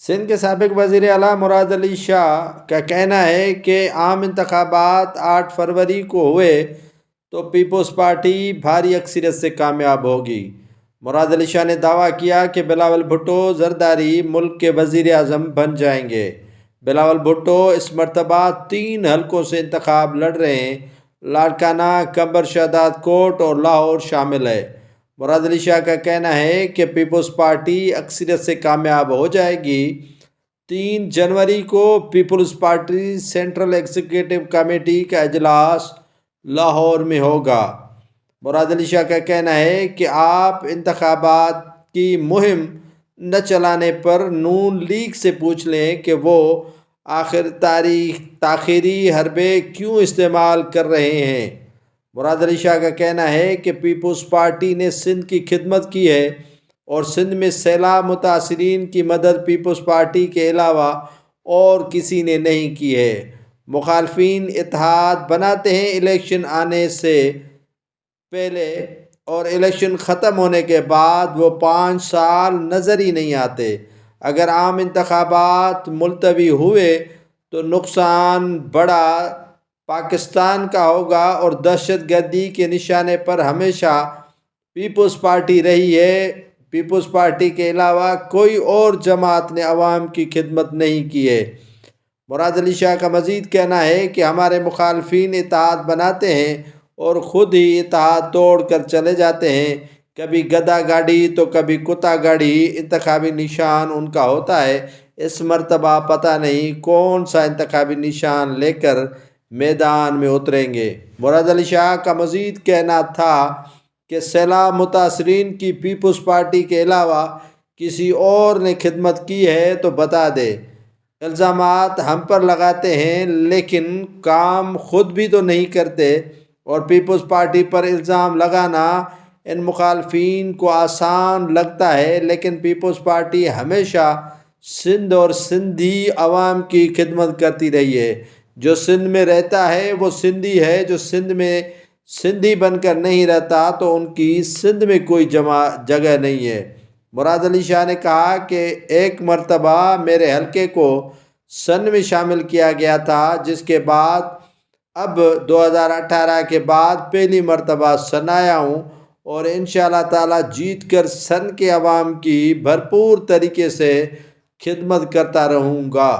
سندھ کے سابق وزیر اعلیٰ مراد علی شاہ کا کہنا ہے کہ عام انتخابات 8 فروری کو ہوئے تو پیپلز پارٹی بھاری اکثریت سے کامیاب ہوگی۔ مراد علی شاہ نے دعویٰ کیا کہ بلاول بھٹو زرداری ملک کے وزیر اعظم بن جائیں گے۔ بلاول بھٹو اس مرتبہ 3 حلقوں سے انتخاب لڑ رہے ہیں۔ لاڑکانہ، کمبر شہداد کوٹ اور لاہور شامل ہے۔ مراد علی شاہ کا کہنا ہے کہ پیپلز پارٹی اکثریت سے کامیاب ہو جائے گی۔ 3 جنوری کو peoples party central executive committee کا اجلاس لاہور میں ہوگا۔ مراد علی شاہ کا کہنا ہے کہ آپ انتخابات کی مہم نہ چلانے پر نون لیگ سے پوچھ لیں کہ وہ آخر تاخیری حربے کیوں استعمال کر رہے ہیں۔ مراد علی شاہ کا کہنا ہے کہ پیپلز پارٹی نے سندھ کی خدمت کی ہے اور سندھ میں سیلاب متاثرین کی مدد پیپلز پارٹی کے علاوہ اور کسی نے نہیں کی ہے۔ مخالفین اتحاد بناتے ہیں الیکشن آنے سے پہلے اور الیکشن ختم ہونے کے بعد وہ 5 سال نظر ہی نہیں آتے۔ اگر عام انتخابات ملتوی ہوئے تو نقصان بڑا پاکستان کا ہوگا اور دہشت گردی کے نشانے پر ہمیشہ پیپلز پارٹی رہی ہے۔ پیپلز پارٹی کے علاوہ کوئی اور جماعت نے عوام کی خدمت نہیں کی ہے۔ مراد علی شاہ کا مزید کہنا ہے کہ ہمارے مخالفین اتحاد بناتے ہیں اور خود ہی اتحاد توڑ کر چلے جاتے ہیں۔ کبھی گدا گاڑی تو کبھی کتا گاڑی انتخابی نشان ان کا ہوتا ہے۔ اس مرتبہ پتہ نہیں کون سا انتخابی نشان لے کر میدان میں اتریں گے۔ مراد علی شاہ کا مزید کہنا تھا کہ سیلاب متاثرین کی پیپلز پارٹی کے علاوہ کسی اور نے خدمت کی ہے تو بتا دے۔ الزامات ہم پر لگاتے ہیں لیکن کام خود بھی تو نہیں کرتے، اور پیپلز پارٹی پر الزام لگانا ان مخالفین کو آسان لگتا ہے، لیکن پیپلز پارٹی ہمیشہ سندھ اور سندھی عوام کی خدمت کرتی رہی ہے۔ جو سندھ میں رہتا ہے وہ سندھی ہے، جو سندھ میں سندھی بن کر نہیں رہتا تو ان کی سندھ میں کوئی جگہ نہیں ہے۔ مراد علی شاہ نے کہا کہ ایک مرتبہ میرے حلقے کو سن میں شامل کیا گیا تھا، جس کے بعد اب 2018 کے بعد پہلی مرتبہ سن آیا ہوں اور انشاءاللہ تعالی جیت کر سن کے عوام کی بھرپور طریقے سے خدمت کرتا رہوں گا۔